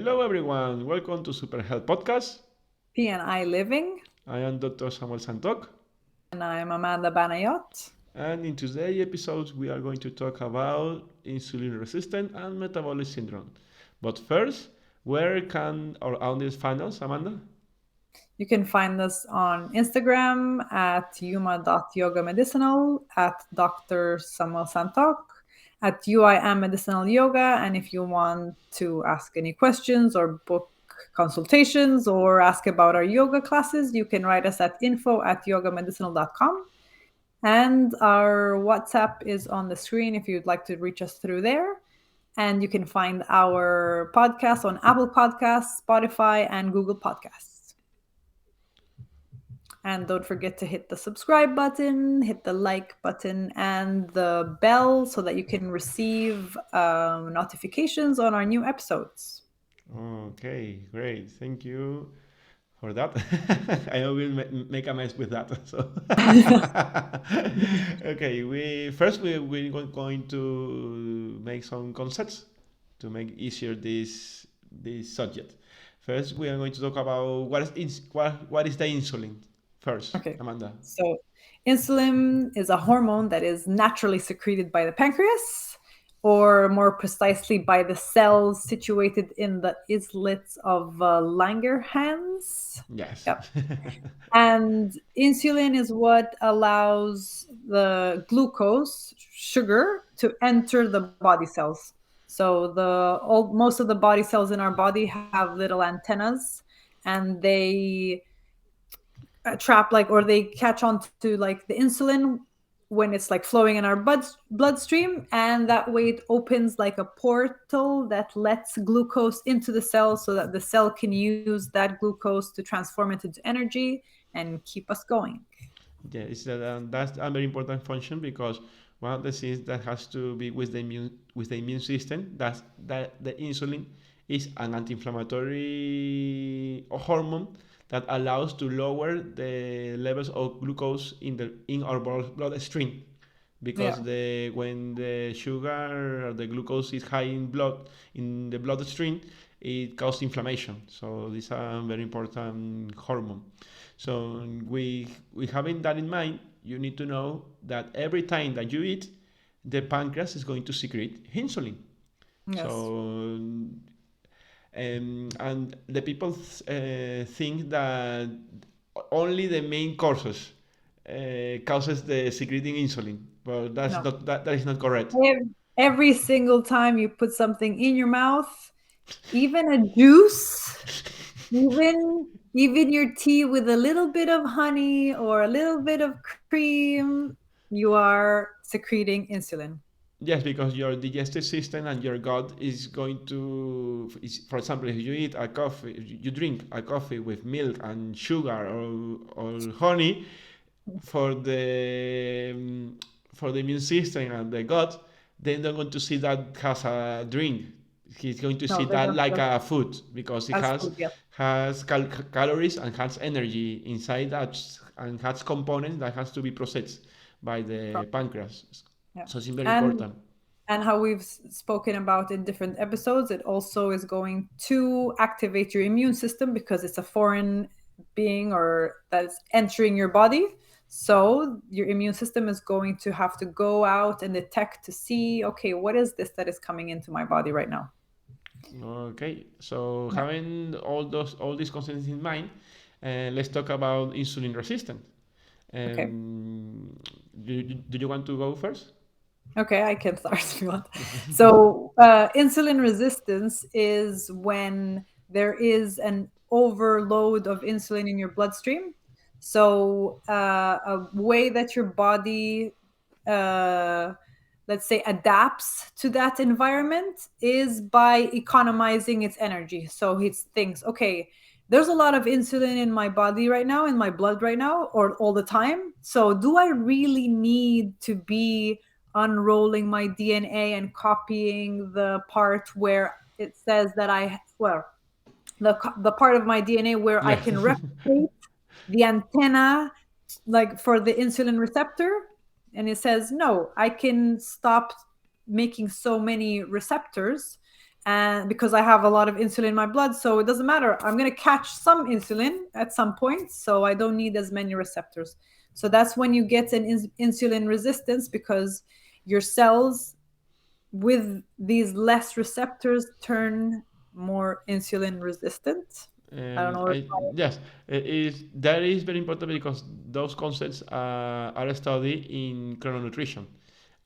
Hello, everyone. Welcome to Super Health Podcast. P&I Living, I am Dr. Samuelsantokh, and I'm Amanda Banayot. and in today's episode, we are going to talk about insulin resistance and metabolic syndrome. But first, where can our audience find us, Amanda? You can find us on Instagram at yuma.yogamedicinal, at Dr. samuelsantokh, at UIM Medicinal Yoga. And if you want to ask any questions or book consultations or ask about our yoga classes, you can write us at info@yogamedicinal.com. And our WhatsApp is on the screen if you'd like to reach us through there. And you can find our podcast on Apple Podcasts, Spotify, and Google Podcasts. And don't forget to hit the subscribe button, hit the like button, and the bell so that you can receive notifications on our new episodes. Okay, great. Thank you for that. I always make a mess with that. So, okay, we're going to make some concepts to make easier this subject. First, we are going to talk about what is the insulin. First, Okay. Amanda. So, insulin is a hormone that is naturally secreted by the pancreas, or more precisely by the cells situated in the islets of Langerhans. Yes. Yep. And insulin is what allows the glucose, sugar, to enter the body cells. So most of the body cells in our body have little antennas, and they trap or they catch on to the insulin when it's flowing in our bloodstream, and that way it opens like a portal that lets glucose into the cell so that the cell can use that glucose to transform it into energy and keep us going. Yeah, that's a very important function because one of the things that has to be with the immune system that the insulin is an anti-inflammatory hormone that allows to lower the levels of glucose in our bloodstream because Yeah. when the sugar or the glucose is high in the bloodstream, it causes inflammation. So this is a very important hormone. So we having that in mind, you need to know that every time that you eat, the pancreas is going to secrete insulin. Yes. So and the people think that only the main courses causes the secreting insulin, but No. that is not correct. Every single time you put something in your mouth, even a juice, even your tea with a little bit of honey or a little bit of cream, you are secreting insulin. Yes, because your digestive system and your gut is going to, for example, if you eat a coffee, you drink a coffee with milk and sugar or honey, for the immune system and the gut, they're not going to see that as a drink. He's going to see No, they're that going like to a food because it as has food. Yes. calories and has energy inside that and has components that has to be processed by the pancreas. Yeah. So it's very And important. how we've spoken about in different episodes, it also is going to activate your immune system because it's a foreign being or that's entering your body. So your immune system is going to have to go out and detect to see, okay, what is this that is coming into my body right now? Okay, so Yeah. having all these concepts in mind, let's talk about insulin resistance. Okay. Do you want to go first? Okay, I can start if you want. So, insulin resistance is when there is an overload of insulin in your bloodstream. So, a way that your body, uh, let's say, adapts to that environment is by economizing its energy. So, it thinks, okay, there's a lot of insulin in my body right now, in my blood right now, or all the time. So, do I really need to be unrolling my DNA and copying the part where it says that the part of my DNA where I Yeah. can replicate the antenna for the insulin receptor, and it says no, I can stop making so many receptors and because I have a lot of insulin in my blood, so it doesn't matter. I'm going to catch some insulin at some point, so I don't need as many receptors. So that's when you get an insulin resistance, because your cells with these less receptors turn more insulin resistant. I don't know. Yes, that is very important because those concepts are studied in chrononutrition.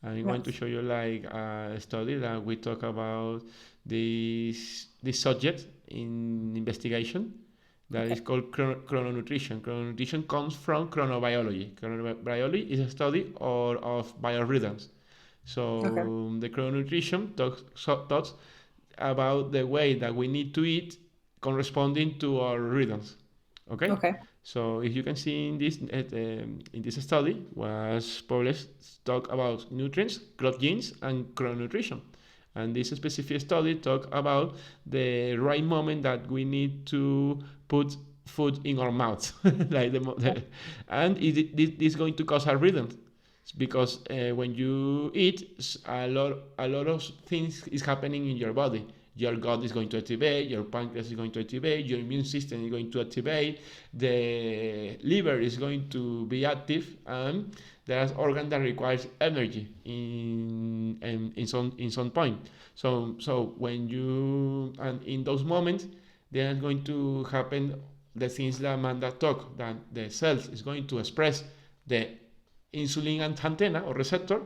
I'm going to Yes. show you like a study that we talk about this subject in investigation that is Okay. called chrononutrition. Chrononutrition comes from chronobiology. Chronobiology is a study of biorhythms. Okay. So the chrononutrition talks about the way that we need to eat corresponding to our rhythms. Okay. Okay. So if you can see in this study was published talk about nutrients, growth genes, and chrononutrition. And this specific study talk about the right moment that we need to put food in our mouth, like and this is going to cause a rhythm because when you eat, a lot of things is happening in your body. Your gut is going to activate, your pancreas is going to activate, your immune system is going to activate, the liver is going to be active, and there's organ that requires energy in some point. So when you and in those moments, there's going to happen the things that Amanda talked, that the cells is going to express the insulin antenna or receptor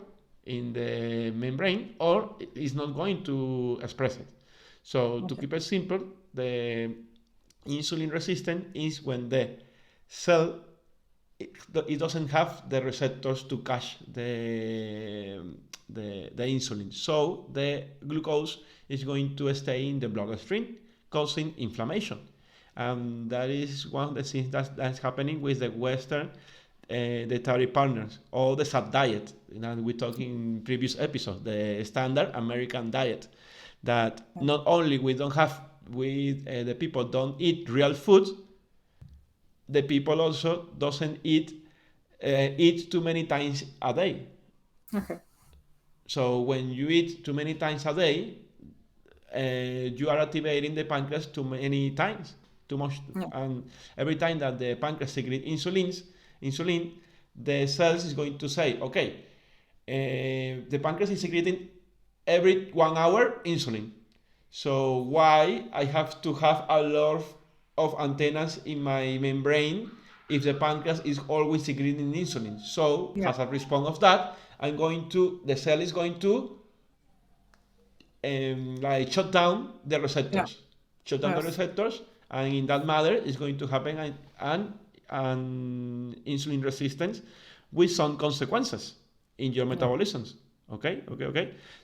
in the membrane, or it's not going to express it. So to keep it simple, the insulin resistant is when the cell it doesn't have the receptors to catch the insulin. So the glucose is going to stay in the bloodstream, causing inflammation. And that is one of the things that's happening with the Western dietary partners, or the SAD diet that we talked in previous episode, the standard American diet, that not only the people don't eat real food, the people also doesn't eat too many times a day. Okay. So when you eat too many times a day, you are activating the pancreas too many times, too much, Yeah. and every time that the pancreas secretes insulin, the cells is going to say, okay, the pancreas is secreting every 1 hour insulin. So why I have to have a lot of antennas in my membrane if the pancreas is always secreting insulin? So Yeah. as a response of that, the cell is going to like shut down the Yeah. receptors, Yes. and in that matter, it's going to happen an insulin resistance with some consequences in your Yeah. metabolisms. Okay.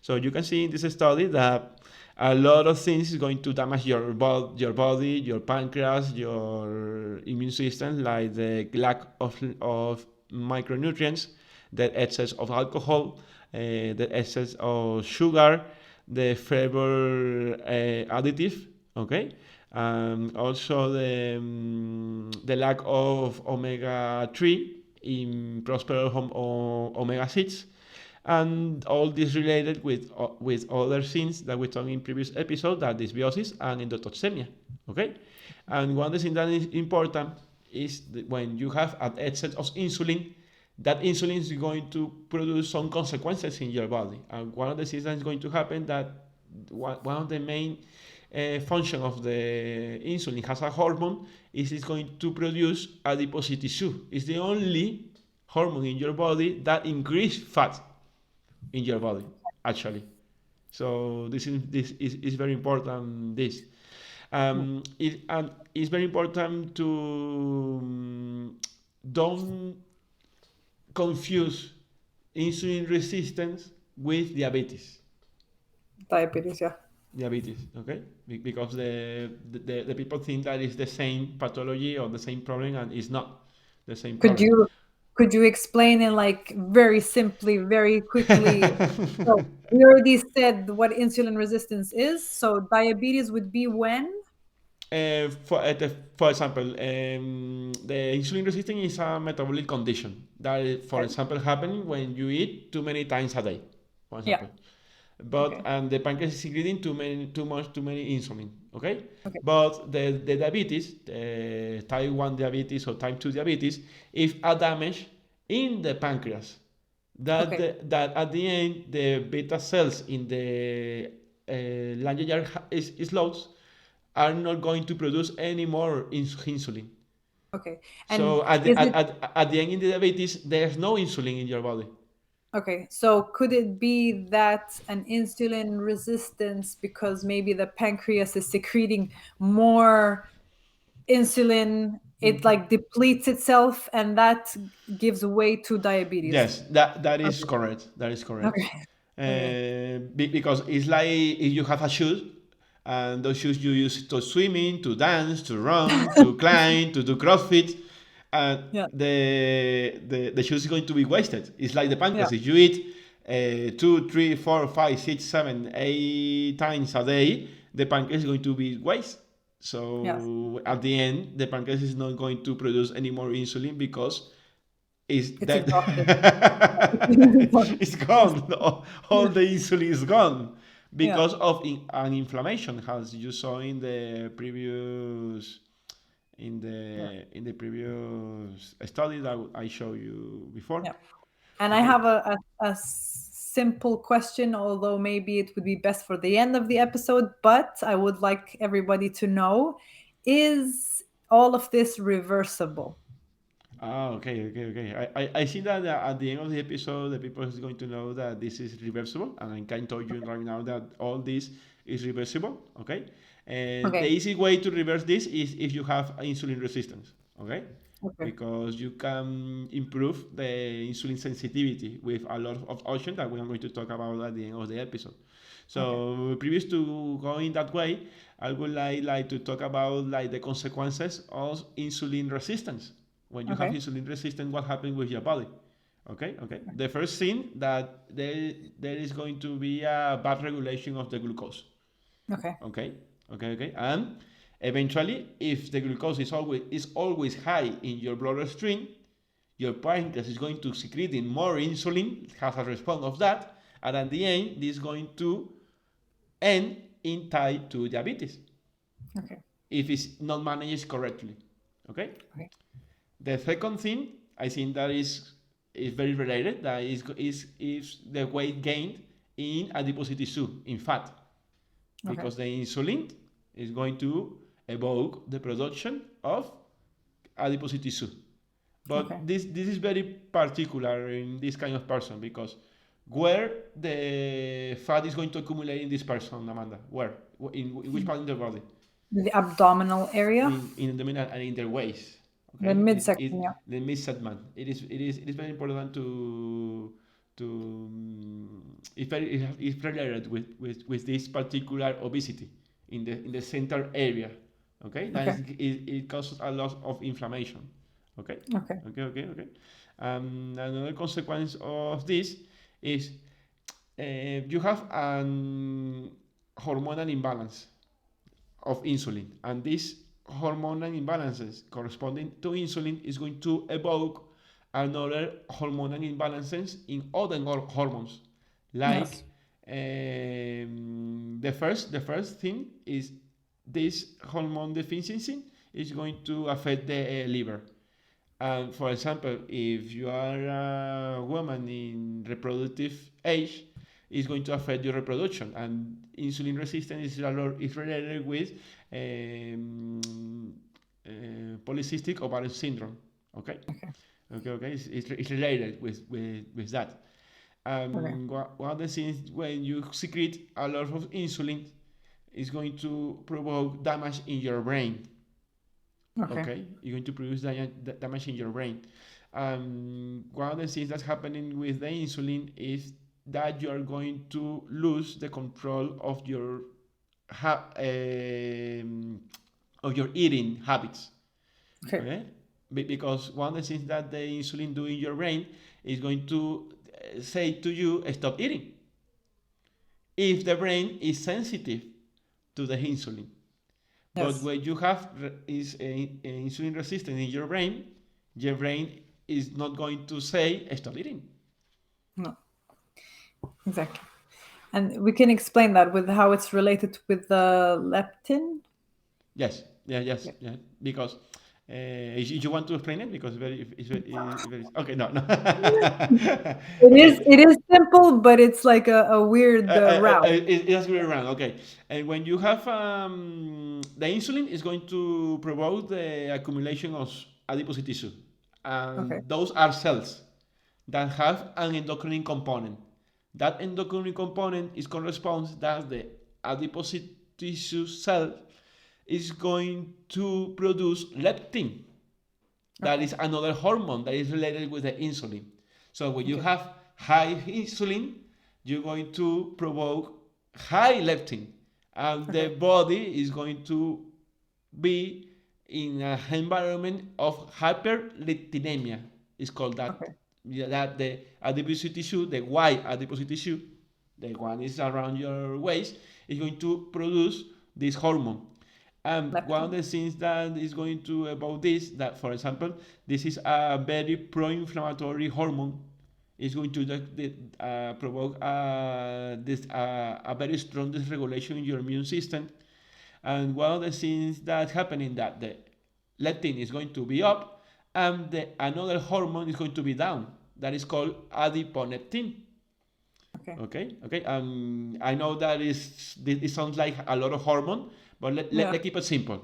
So you can see in this study that a lot of things is going to damage your body, your pancreas, your immune system, like the lack of micronutrients, the excess of alcohol, the excess of sugar, the flavor additive, okay, also the lack of omega-3 in prosperous omega-6, and all this related with other things that we talked in previous episode, that dysbiosis and endotoxemia, okay. And one of the things that is important is that when you have an excess of insulin, that insulin is going to produce some consequences in your body. And one of the things that is going to happen, that one of the main function of the insulin has a hormone, is it's going to produce adipose tissue. It's the only hormone in your body that increase fat in your body, actually. So this is very important. And it's very important to don't confuse insulin resistance with diabetes. Diabetes. Yeah. Okay, because the people think that it's the same pathology or the same problem, and it's not the same Could problem. you could you explain in like very simply, very quickly? So we already said what insulin resistance is. So diabetes would be when? For example, the insulin resistance is a metabolic condition that, for Okay. example, happens when you eat too many times a day, for Yeah. example. but and the pancreas is secreting too many insulin. Okay, Okay. but the diabetes, type 1 diabetes or type 2 diabetes, is a damage in the pancreas. That Okay. that at the end the beta cells in the langerhans slots are not going to produce any more insulin. Okay. And So is it at the end in the diabetes, there's no insulin in your body. okay? So could it be that an insulin resistance because maybe the pancreas is secreting more insulin, it like depletes itself, and that gives way to diabetes? Yes, that is Okay. correct. That is correct. Okay. Okay. Because it's like if you have a shoe, and those shoes you use to swimming, to dance, to run, to climb, to do CrossFit, and Yeah. the shoes is going to be wasted. It's like the Yeah. pancreas. If you eat 2, 3, 4, 5, 6, 7, 8 times a day, the pancreas is going to be waste. Yes. So at the end, the pancreas is not going to produce any more insulin because it's It's dead. exhausted. It's gone. All Yeah. the insulin is gone Yeah. because of an inflammation, as you saw in the previous Yeah. in the previous study that I showed you before. Yeah. And I Okay. have a simple question, although maybe it would be best for the end of the episode, but I would like everybody to know, is all of this reversible? Ah, okay. I see that at the end of the episode, the people is going to know that this is reversible, and I can tell you right now that all this is reversible. Okay, and the Okay. easy way to reverse this is if you have insulin resistance. Okay, Okay. because you can improve the insulin sensitivity with a lot of options that we are going to talk about at the end of the episode. Okay. So previous to going that way, I would like to talk about like the consequences of insulin resistance. When you have Okay. insulin resistance, what happens with your body? Okay. The first thing that there is going to be a bad regulation of the glucose. Okay. Okay. And eventually, if the glucose is always high in your bloodstream, your pancreas is going to secrete in more insulin, has a response of that, and at the end, this is going to end in type 2 diabetes Okay. if it's not managed correctly. Okay. Okay. The second thing I think that is very related. That is the weight gained in adipose tissue, in fat, Okay. because the insulin is going to evoke the production of adipose tissue. Okay. But this is very particular in this kind of person because where the fat is going to accumulate in this person, Amanda? Where? In which part of the body? The abdominal area, In the middle and in their waist. the Okay, midsection. Yeah. the mid-segment. It is very important to it's related with this particular obesity in the center area. Okay, that Okay. is it causes a lot of inflammation. Okay, Okay. okay. Another consequence of this is you have an hormonal imbalance of insulin, and these hormonal imbalances corresponding to insulin is going to evoke another hormonal imbalances in other hormones, like Yes. the first thing is this hormone deficiency is going to affect the liver. And for example, if you are a woman in reproductive age, it's going to affect your reproduction. And insulin resistance is related with polycystic ovarian syndrome. Okay, okay. It's related with that. Okay. One of the things when you secrete a lot of insulin is going to provoke damage in your brain. Okay. Okay, you're going to produce damage in your brain. One of the things that's happening with the insulin is that you are going to lose the control of your eating habits. Okay. Okay, because one of the things that the insulin do in your brain is going to say to you stop eating if the brain is sensitive to the insulin. But Yes. when you have is insulin resistance in your brain is not going to say stop eating. No. Exactly. And we can explain that with how it's related with the leptin. Yes, Yeah. yeah. Because you want to explain it because very okay. No, no. It is simple, but it's like a weird route. It has to be around. Okay, and when you have the insulin is going to provoke the accumulation of adipose tissue, Okay. and those are cells that have an endocrine component. That endocrine component is corresponds that the adipose tissue cell is going to produce leptin. That Okay. is another hormone that is related with the insulin. So when you Okay. have high insulin, you're going to provoke high leptin, and the Okay. body is going to be in an environment of hyperleptinemia. It's called that. Okay. Yeah, that the adipose tissue, the white adipose tissue, the one is around your waist, is going to produce this hormone. And one of Leptin. the things that is going to about this, that for example, this is a very pro-inflammatory hormone. It's going to provoke a very strong dysregulation in your immune system. And one of the things that's happening that the leptin is going to be up, and another hormone is going to be down. That is called adiponectin. Okay. Okay. I know that it sounds like a lot of hormone, but Yeah. let's keep it simple.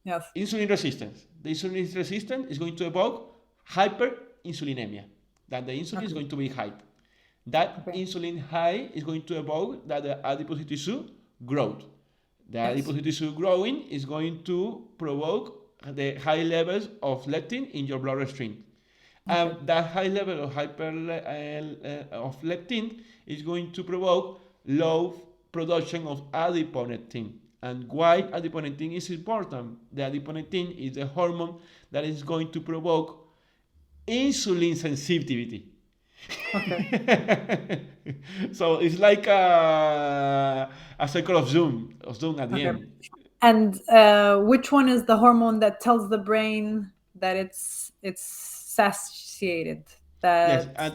Yes. Insulin resistance. The insulin resistance is going to evoke hyperinsulinemia. That the insulin is Okay. going to be high. That Okay. insulin high is going to evoke that the adipose tissue growth. The Yes. adipose tissue growing is going to provoke the high levels of leptin in your bloodstream. Okay. That high level of of leptin is going to provoke low production of adiponectin. And why adiponectin is important? The adiponectin is the hormone that is going to provoke insulin sensitivity. Okay. So it's like a circle of zoom at the Okay. end. And which one is the hormone that tells the brain that it's satiated? Yes, That and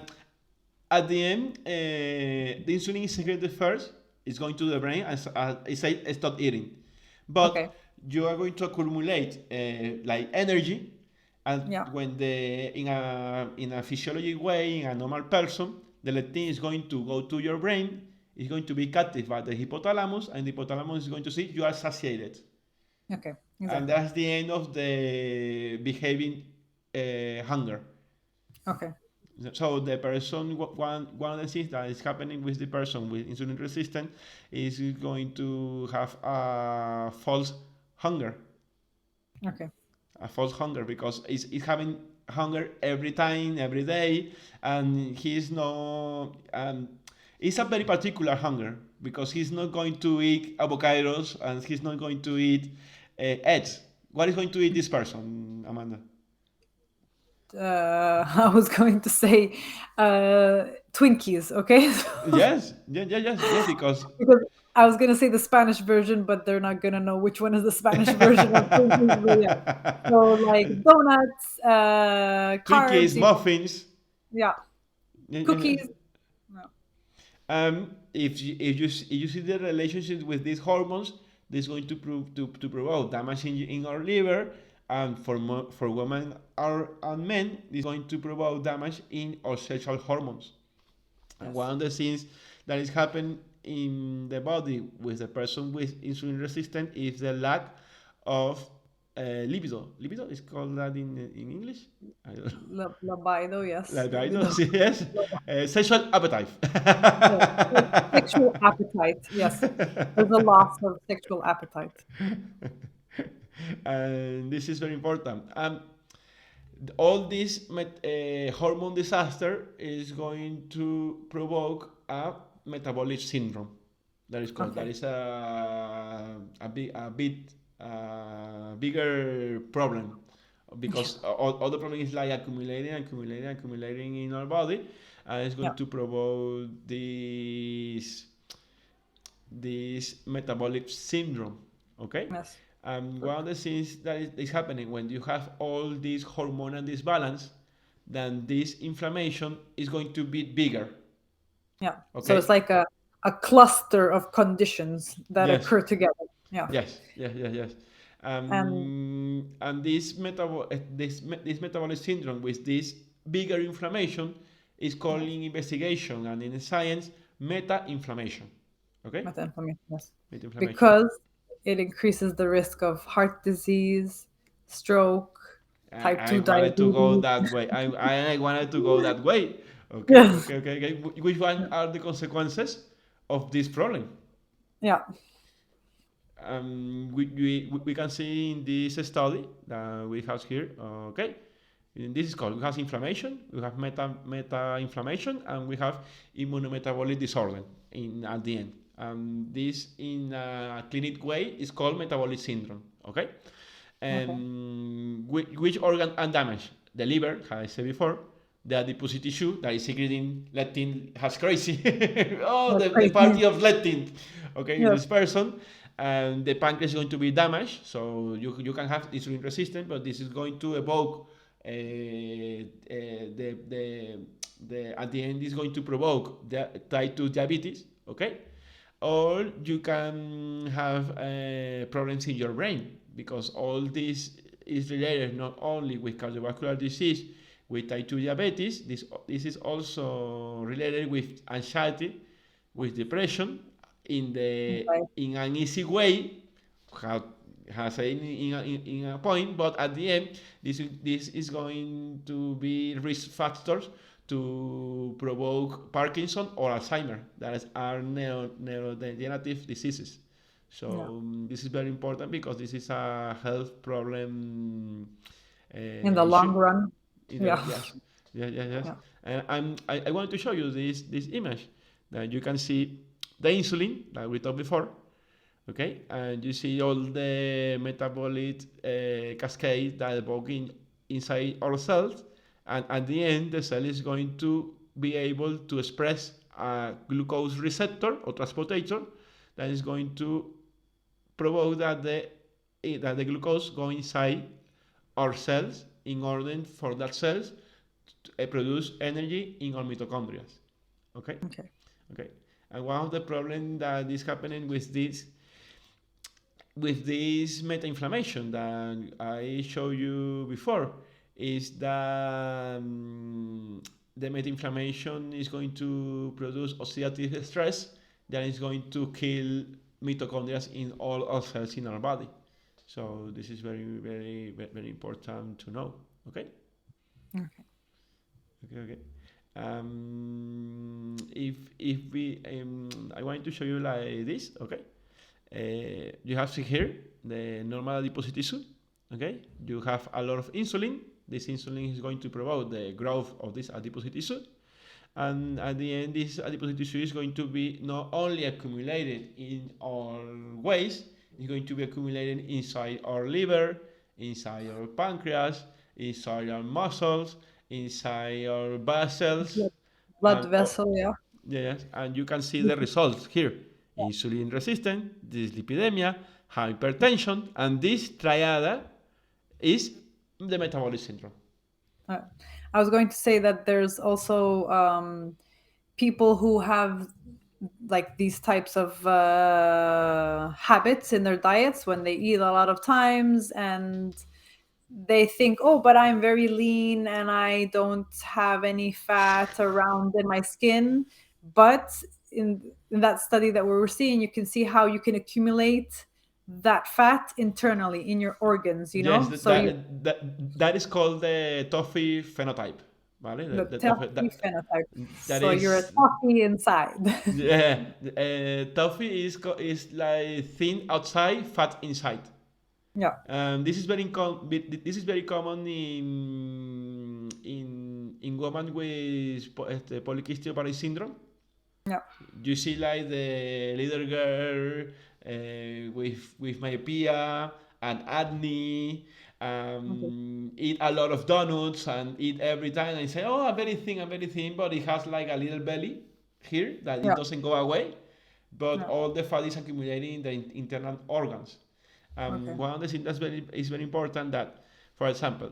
at the end, the insulin is secreted first. It's going to the brain and it say stop eating, but okay. you are going to accumulate like energy, and Yeah. when the in a physiologic way in a normal person, the leptin is going to go to your brain. It's going to be captured by the hypothalamus, and the hypothalamus is going to see you are satiated, Okay. and Exactly. that's the end of the behaving hunger. Okay. So the person, one of the things that is happening with the person with insulin resistance is going to have Okay. a false hunger because it's having hunger every time, every day, and he's no, it's a very particular hunger because he's not going to eat avocados and he's not going to eat eggs. What is going to eat this person, Amanda? I was going to say Twinkies. Okay. Yes, yes, because Because I was going to say the Spanish version, but they're not going to know which one is the Spanish version of Twinkies. But yeah. So like donuts, Twinkies, carbs. muffins. Yeah. Yeah, yeah, yeah. Cookies. Yeah. If you see the relationship with these hormones, this is going to prove to provoke damage in our liver, and for women and men, this is going to provoke damage in our sexual hormones. And Yes. one of the things that is happening in the body with the person with insulin resistance is the lack of libido. Libido is called that in English. I don't know. Libido. Yes. Libido, Libido. yes. Sexual appetite. Yes. Sexual appetite. Yes. There's a loss of sexual appetite. And this is very important. All this hormone disaster is going to provoke a metabolic syndrome. That is called. That Okay. is a bit bigger problem Yeah. because all the problem is like accumulating in our body, and it's Yeah. going to provoke this metabolic syndrome. Okay. Yes. One of the things that is happening when you have all this hormonal disbalance, then this inflammation is going to be bigger. Yeah. So Okay. it's like a cluster of conditions that Yes. occur together. Yeah. Yes, yes, yes, yes. And And this metabolic syndrome with this bigger inflammation is called yeah, in investigation and in science meta-inflammation. Okay? metainflammation, yes. Meta-inflammation. Because it increases the risk of heart disease, stroke, type I 2 wanted to go diabetes. that way. I wanted to go that way. Okay, Yes. okay, okay, okay. Which one are the consequences of this problem? Yeah. We can see in this study that we have here, okay, in this is called, we have inflammation, we have meta-inflammation, and we have immunometabolic disorder at the end. This in a clinic way is called metabolic syndrome, okay? Okay. Which organ and damage? The liver, as I said before, the adipose tissue that is secreting leptin has crazy. Oh, That's the crazy. party of leptin, okay, in Yes. this person. And the pancreas is going to be damaged, so you can have insulin resistance, but this is going to evoke at the end is going to provoke the type 2 diabetes, okay? Or you can have problems in your brain because all this is related not only with cardiovascular disease, with type 2 diabetes, this is also related with anxiety, with depression, Okay. in an easy way, how has in a point, but at the end, this is going to be risk factors to provoke Parkinson or Alzheimer, that are neurodegenerative diseases. Yeah. So this is very important because this is a health problem In the issue. long run. Either Yeah. yes, yes, yes, yes. Yeah. And I wanted to show you this image that you can see the insulin that we talked before, okay, and you see all the metabolic cascade that evoke inside our cells, and at the end the cell is going to be able to express a glucose receptor or transporter that is going to provoke that the glucose go inside our cells in order for that cells to produce energy in our mitochondria. Okay, Okay. okay. And one of the problems that is happening with this meta-inflammation that I showed you before is that the meta-inflammation is going to produce oxidative stress that is going to kill mitochondria in all our cells in our body. So this is very, very, very important to know. Okay. Okay. Okay, okay. If we, I want to show you like this. Okay. You have here the normal adipose tissue. Okay. You have a lot of insulin. This insulin is going to promote the growth of this adipose tissue. And at the end, this adipose tissue is going to be not only accumulated in our waste, it's going to be accumulated inside our liver, inside our pancreas, inside our muscles, inside our vessels, Blood blood and vessel. Yeah. yes, and you can see the results here: insulin resistance, dyslipidemia, hypertension, and this triad is the metabolic syndrome. Uh, I was going to say that there's also people who have like these types of habits in their diets when they eat a lot of times and they think, oh, but I'm very lean and I don't have any fat around in my skin. But in that study that we were seeing, you can see how you can accumulate that fat internally in your organs, you Yes, know? So you that is called the Toffee phenotype. Vale? the The Toffee, Toffee phenotype. that So you're a is, Toffee inside. yeah, Toffee is like thin outside, fat inside. Yeah. This is very common in women with polycystic ovary syndrome. Yeah. You see like the little girl with myopia and acne, Okay. eat a lot of donuts and eat every time and say, oh, I'm very thin, but it has like a little belly here that it Yeah. doesn't go away, but Yeah. all the fat is accumulating in the internal organs. Okay. One of the things is very important that, for example,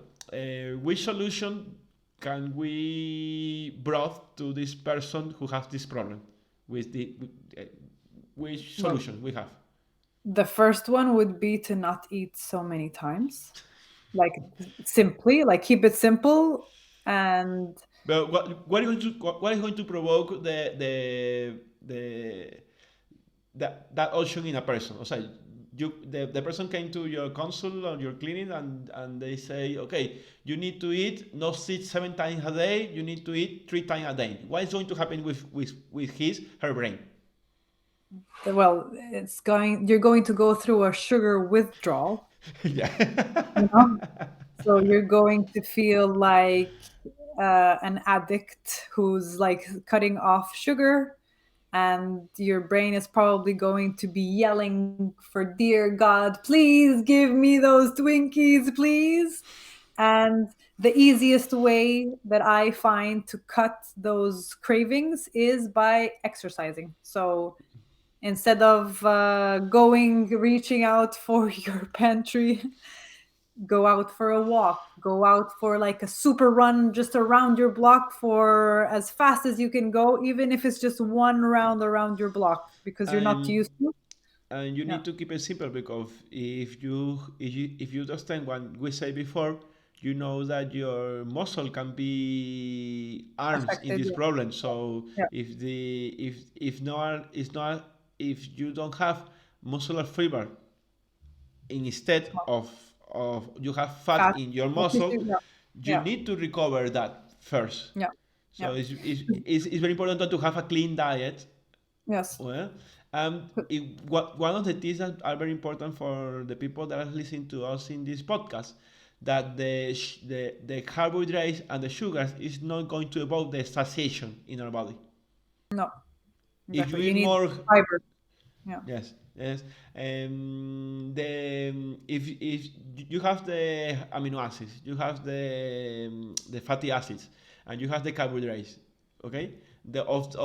which solution can we brought to this person who has this problem? with which Well, solution we have? the first one would be to not eat so many times. Like simply, like keep it simple and But what is going to provoke the that option in a person? O sea, the person came to your consult or your clinic and they say, okay, you need to eat not 6 7 times a day, you need to eat 3 times a day. What is going to happen with her brain? well, you're going to go through a sugar withdrawal, Yeah. you know? So you're going to feel like an addict who's like cutting off sugar, and your brain is probably going to be yelling for, dear God, please give me those Twinkies, please. And the easiest way that I find to cut those cravings is by exercising. So instead of reaching out for your pantry, go out for a walk, go out for like a super run just around your block for as fast as you can go, even if it's just one round around your block because you're not and used to. and you Yeah, need to keep it simple because if you understand what we said before, you know that your muscle can be arms in affected. this Yeah, problem. So yeah, if not is not if you don't have muscular fiber instead of you have fat fat, in your fat muscle, tissue. Yeah, you yeah, need to recover that first. yeah, So yeah. it's very important to have a clean diet. Yes, Well, one of the things that are very important for the people that are listening to us in this podcast, that the carbohydrates and the sugars is not going to evoke the satiation in our body. no, If you exactly. You eat need more, fiber. Yeah, yes, yes, if you have the amino acids, you have the fatty acids, and you have the carbohydrates, okay, of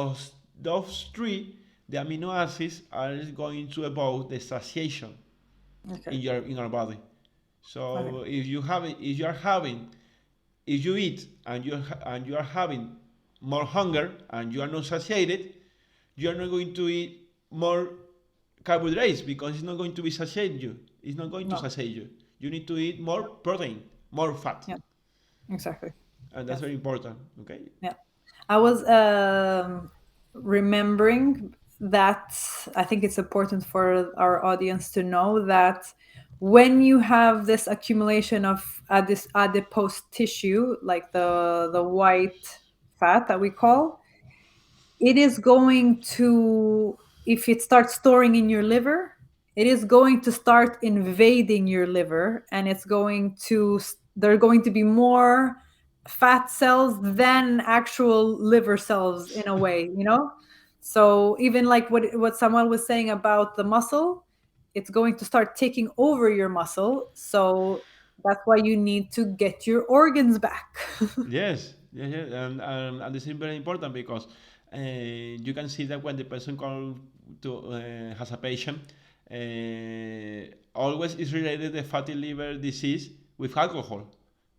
those three, the amino acids are going to evoke the satiation okay, in our body. okay, So if you eat and you are having more hunger and you are not satiated, you are not going to eat more carbohydrates because it's not going to be satiate you. It's not going to no, satiate you. You need to eat more protein, more fat, yeah, exactly. and that's Yes, very important. Okay. yeah. I was remembering that I think it's important for our audience to know that when you have this accumulation of this adipose tissue, like the white fat that we call, it is going to, if it starts storing in your liver, it is going to start invading your liver, and there are going to be more fat cells than actual liver cells in a way, you know. So even like what someone was saying about the muscle, it's going to start taking over your muscle, so that's why you need to get your organs back. Yes, yeah, yeah, and this is very important because you can see that when the person call to has a patient, always is related the fatty liver disease with alcohol.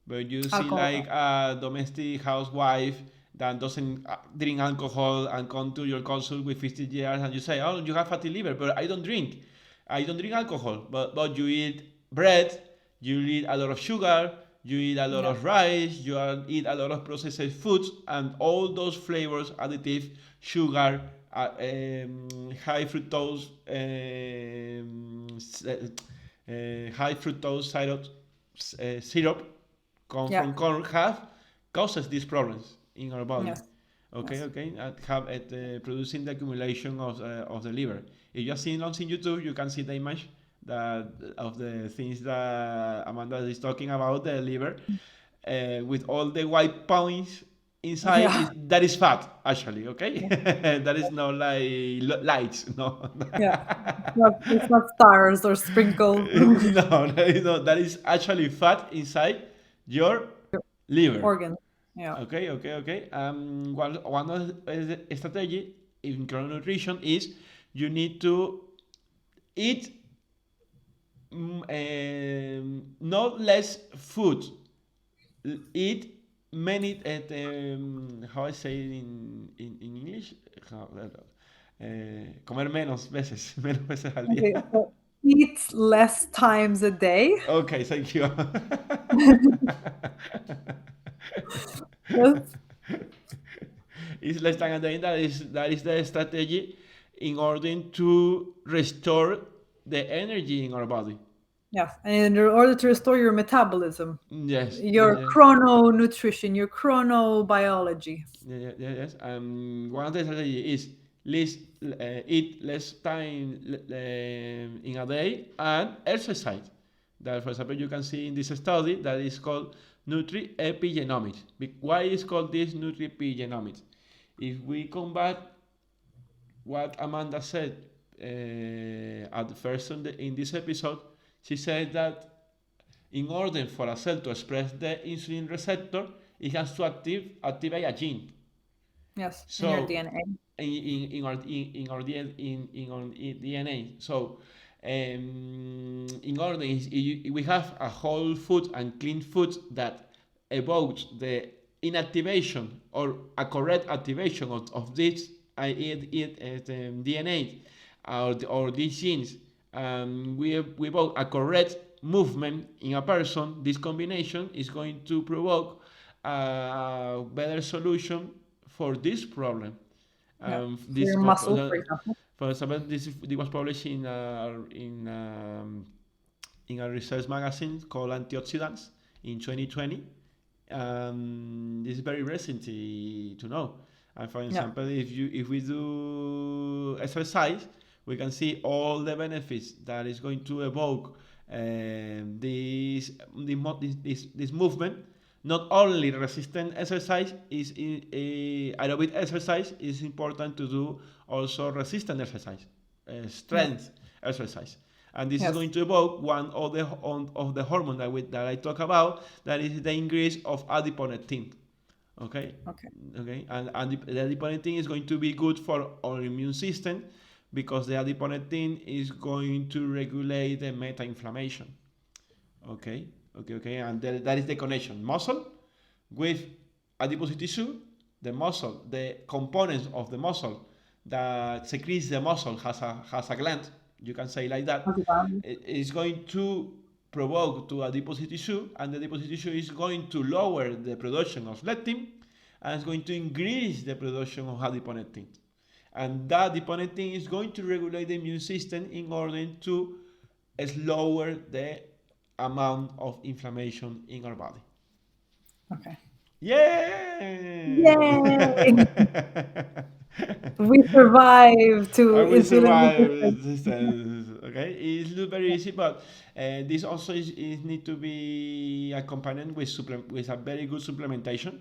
But you see Alcohol. like a domestic housewife that doesn't drink alcohol and come to your consult with 50 years and you say, oh, you have fatty liver, but I don't drink. I don't drink alcohol, but you eat bread, you eat a lot of sugar, you eat a lot Yeah, of rice, eat a lot of processed foods, and all those flavors, additive, sugar, high fructose, high fructose syrup come yeah, from corn have causes these problems in our body. yes, Okay, yes. okay, and have it producing the accumulation of the liver. If you are seeing on YouTube, you can see the image that of the things that Amanda is talking about the liver, with all the white points inside. Yeah. That is fat actually. Okay, that is not like lights. No, Yeah, it's not stars or sprinkles. no, that is actually fat inside your liver. Organs. Yeah. Okay, okay, okay. One of the strategy in nutrition is you need to eat not less food. Eat many. How I say it in English? Comer menos veces, menos veces al día. Okay, so eat less times a day. Okay, thank you. Yes. It's less than a day. That is the strategy in order to restore the energy in our body. Yes, and in order to restore your metabolism, Yes, your yes, chrononutrition, your chronobiology. yes. One of the strategy is less, eat less time in a day and exercise. That, for example, you can see in this study that is called nutri-epigenomics. Why is called this nutri-epigenomics? If we combat what Amanda said at the first in this episode, she said that in order for a cell to express the insulin receptor, it has to activate a gene. Yes, in your So DNA. in our DNA. So in order we have a whole food and clean food that evokes the inactivation or a correct activation of this DNA or these genes. We evoke a correct movement in a person. This combination is going to provoke a better solution for this problem. Yeah, for This your muscle, for example. for example, this was published in a research magazine called Antioxidants in 2020. This is very recent to know. And for Yeah, example, if we do exercise, we can see all the benefits that is going to evoke this movement. Not only resistant exercise is aerobic exercise is important to do also resistant exercise, yeah, strength exercise, and this is yes, going to evoke one of the hormone that I talk about, that is the increase of adiponectin. Okay, okay, okay, and the adiponectin is going to be good for our immune system because the adiponectin is going to regulate the meta-inflammation. Okay, okay, and that is the connection. Muscle with adipose tissue, the muscle, the components of the muscle that secretes the muscle has a gland, you can say like that. okay, It is going to provoke to adipose tissue, and the adipose tissue is going to lower the production of leptin, and it's going to increase the production of adiponectin. And that adiponectin is going to regulate the immune system in order to lower the amount of inflammation in our body. okay. Yay! Yay! We survived to I will insulin survive resistance. resistance. Okay, it's not very easy, but this also is need to be accompanied with a very good supplementation.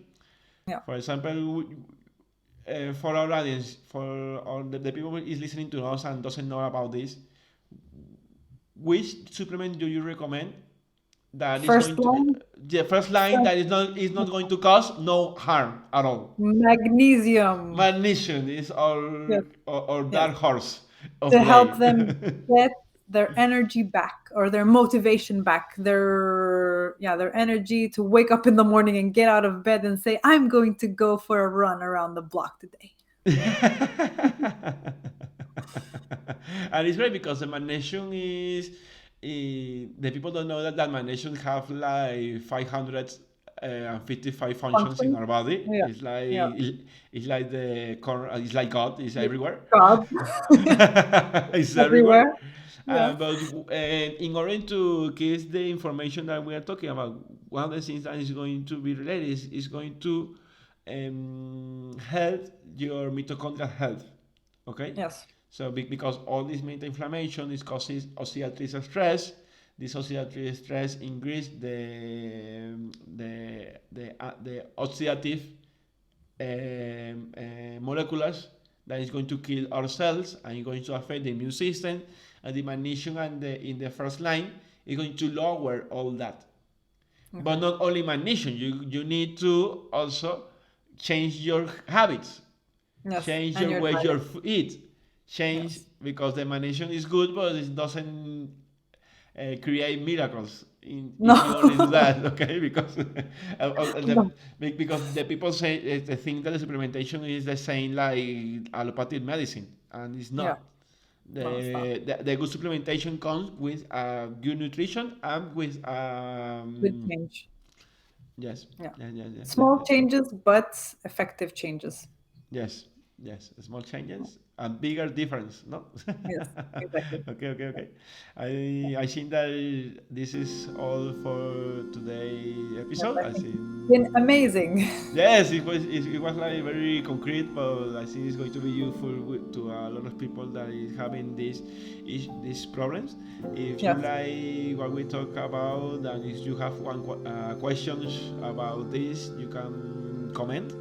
Yeah. For example, for our audience, for all the people who is listening to us and doesn't know about this, which supplement do you recommend that is First going to one, the first line that is not going to cause no harm at all? magnesium. Magnesium is our Yes, our yes. dark horse of To the help day. them get their energy back or their motivation back, their energy to wake up in the morning and get out of bed and say, I'm going to go for a run around the block today. And it's great because the magnesium is the people don't know that magnesium have like 555 functions in Function. our body. Yeah. It's like Yeah. it's like the it's like God. It's everywhere. God. It's everywhere. Everywhere. Yeah. But in order to get the information that we are talking about, one of the things that is going to be related is going to help your mitochondrial health. Okay? Yes. So because all this meta-inflammation is causes oxidative stress. This oxidative stress increase the oxidative molecules that is going to kill our cells and is going to affect the immune system. And the magnesium in the first line is going to lower all that. Okay. But not only magnesium, you need to also change your habits, Yes. change And your way diet. you eat, change Yes. because the magnesium is good, but it doesn't create miracles if No. you only do that, okay? Because No. because the people say they think that the supplementation is the same like allopathic medicine, and it's Yeah. not. No, it's not. The good supplementation comes with good nutrition and with Good change. yes, Yeah. yeah, yeah, yeah, yeah, Small yeah. changes, but effective changes. Yes, yes, small changes and bigger difference, no? Yes, exactly. Okay, okay, okay. I think that this is all for today Yes, episode. I I think think it's been amazing. yes, it was like very concrete, but I think it's going to be useful to a lot of people that is having these problems. If you Yes. like what we talk about, and if you have questions about this, you can comment,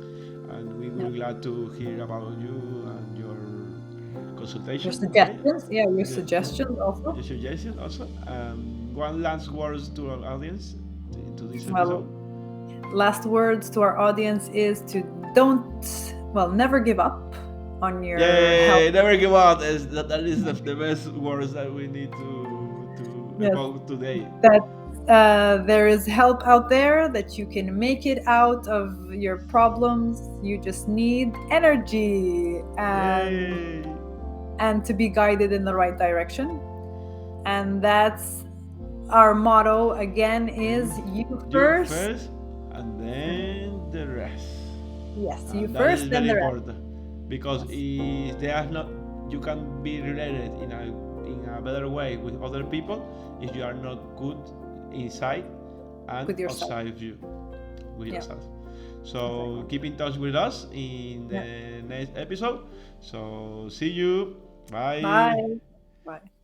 and we will Yeah. be glad to hear about you and your Your consultation. Okay, suggestions. Yeah, your your, suggestions your also. suggestion also. One last words to our audience into this episode. Well, last words to our audience is to never give up on your health. Yeah, never give up. That is the best words that we need to Yes, evoke today. that there is help out there, that you can make it out of your problems. You just need energy Yay! and to be guided in the right direction. And that's our motto again, is you You first. first, and then the rest. Yes, you And that is first, then very the rest. important because Yes, if they are not, you can be related in a better way with other people if you are not good inside and with yourself. outside of you with Yeah, yourself. So exactly. keep in touch with us in Yeah. the next episode. So see you. Bye. Bye. Bye.